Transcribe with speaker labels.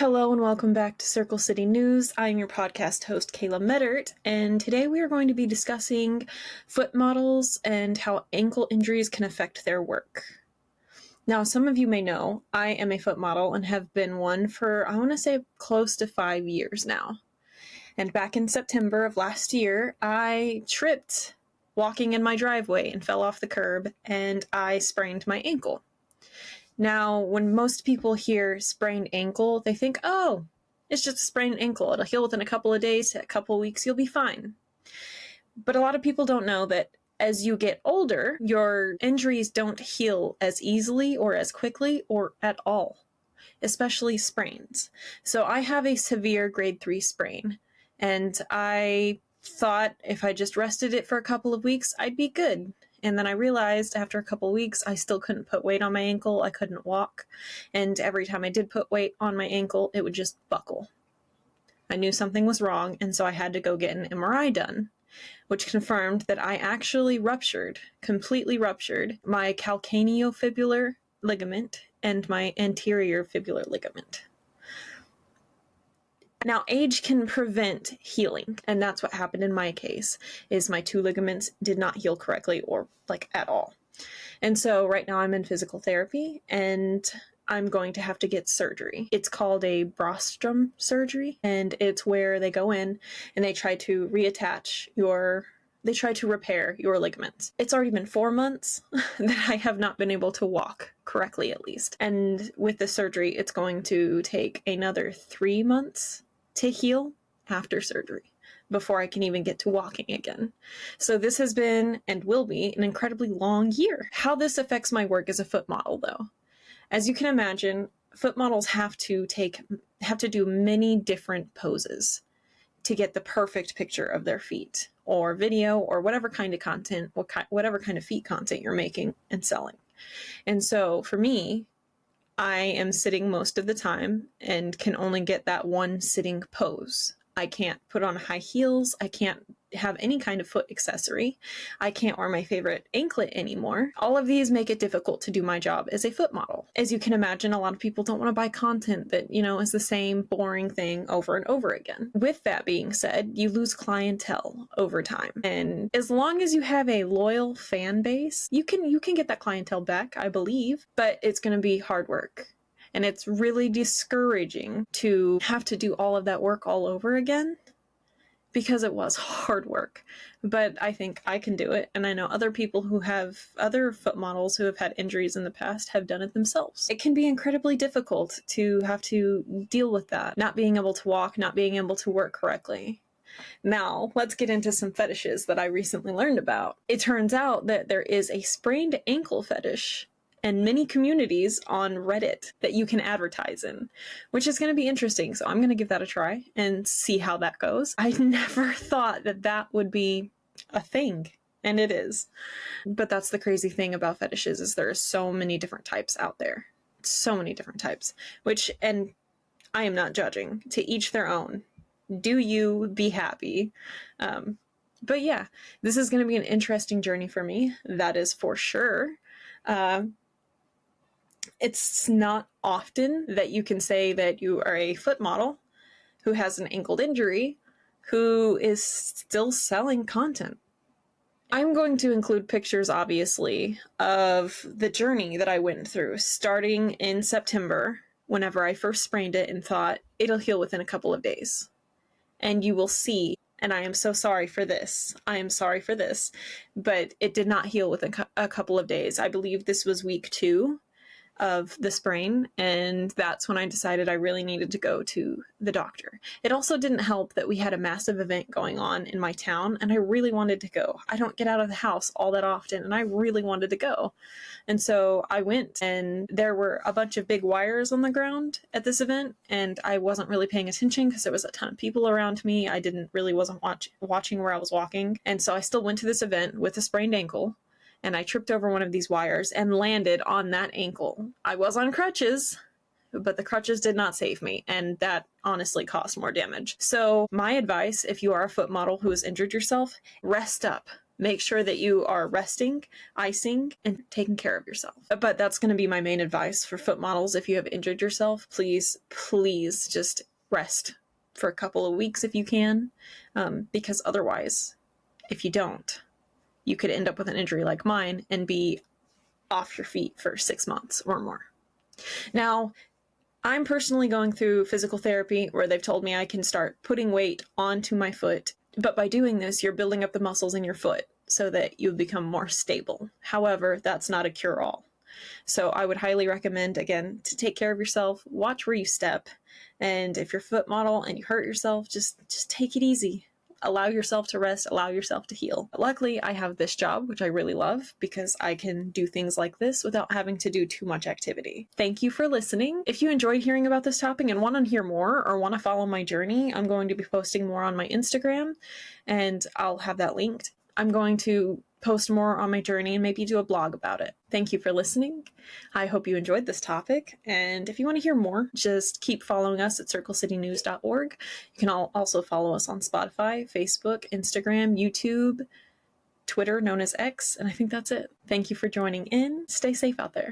Speaker 1: Hello and welcome back to Circle City News. I'm your podcast host, Kayla Meddert, and today we are going to be discussing foot models and how ankle injuries can affect their work. Now, some of you may know I am a foot model and have been one for, I want to say, close to 5 years now. And back in September of last year, I tripped walking in my driveway and fell off the curb, and I sprained my ankle. Now, when most people hear sprained ankle, they think, oh, it's just a sprained ankle. It'll heal within a couple of days, a couple of weeks, you'll be fine. But a lot of people don't know that as you get older, your injuries don't heal as easily or as quickly or at all, especially sprains. So I have a severe grade 3 sprain, and I thought if I just rested it for a couple of weeks, I'd be good. And then I realized after a couple of weeks, I still couldn't put weight on my ankle. I couldn't walk. And every time I did put weight on my ankle, it would just buckle. I knew something was wrong, and so I had to go get an MRI done, which confirmed that I actually completely ruptured my calcaneofibular ligament and my anterior fibular ligament. Now, age can prevent healing, and that's what happened in my case, is my two ligaments did not heal correctly or at all. And so right now I'm in physical therapy, and I'm going to have to get surgery. It's called a Brostrom surgery, and it's where they go in and they try to repair your ligaments. It's already been 4 months that I have not been able to walk correctly, at least. And with the surgery, it's going to take another 3 months to heal after surgery before I can even get to walking again. So this has been and will be an incredibly long year. How this affects my work as a foot model, though. As you can imagine, foot models have to do many different poses to get the perfect picture of their feet, or video, or whatever kind of content, whatever kind of feet content you're making and selling. And so for me, I am sitting most of the time and can only get that one sitting pose. I can't put on high heels. I can't have any kind of foot accessory. I can't wear my favorite anklet anymore. All of these make it difficult to do my job as a foot model. As you can imagine, a lot of people don't want to buy content that, is the same boring thing over and over again. With that being said, you lose clientele over time. And as long as you have a loyal fan base, you can get that clientele back, I believe, but it's going to be hard work. And it's really discouraging to have to do all of that work all over again, because it was hard work. But I think I can do it. And I know other people other foot models who have had injuries in the past have done it themselves. It can be incredibly difficult to have to deal with that, not being able to walk, not being able to work correctly. Now, let's get into some fetishes that I recently learned about. It turns out that there is a sprained ankle fetish and many communities on Reddit that you can advertise in, which is going to be interesting. So I'm going to give that a try and see how that goes. I never thought that would be a thing, and it is. But that's the crazy thing about fetishes, is there are so many different types out there. So many different types, and I am not judging. To each their own. Do you be happy? But yeah, this is going to be an interesting journey for me. That is for sure. It's not often that you can say that you are a foot model who has an ankle injury who is still selling content. I'm going to include pictures, obviously, of the journey that I went through, starting in September, whenever I first sprained it and thought it'll heal within a couple of days. And you will see, and I am so sorry for this. But it did not heal within a couple of days. I believe this was week 2 of the sprain, and that's when I decided I really needed to go to the doctor. It also didn't help that we had a massive event going on in my town, and I really wanted to go. I don't get out of the house all that often, and I really wanted to go. And so I went, and there were a bunch of big wires on the ground at this event, and I wasn't really paying attention because there was a ton of people around me. I wasn't watching where I was walking, and so I still went to this event with a sprained ankle, and I tripped over one of these wires and landed on that ankle. I was on crutches, but the crutches did not save me, and that honestly caused more damage. So my advice, if you are a foot model who has injured yourself, rest up. Make sure that you are resting, icing, and taking care of yourself. But that's going to be my main advice for foot models. If you have injured yourself, please just rest for a couple of weeks if you can, because otherwise, if you don't, you could end up with an injury like mine and be off your feet for 6 months or more. Now, I'm personally going through physical therapy where they've told me I can start putting weight onto my foot, but by doing this, you're building up the muscles in your foot so that you become more stable. However, that's not a cure-all. So I would highly recommend, again, to take care of yourself, watch where you step, and if you're a foot model and you hurt yourself, just take it easy. Allow yourself to rest, allow yourself to heal. Luckily, I have this job, which I really love, because I can do things like this without having to do too much activity. Thank you for listening. If you enjoyed hearing about this topic and want to hear more or want to follow my journey, I'm going to be posting more on my Instagram, and I'll have that linked. I'm going to post more on my journey and maybe do a blog about it. Thank you for listening. I hope you enjoyed this topic. And if you want to hear more, just keep following us at circlecitynews.org. You can also follow us on Spotify, Facebook, Instagram, YouTube, Twitter, known as X. And I think that's it. Thank you for joining in. Stay safe out there.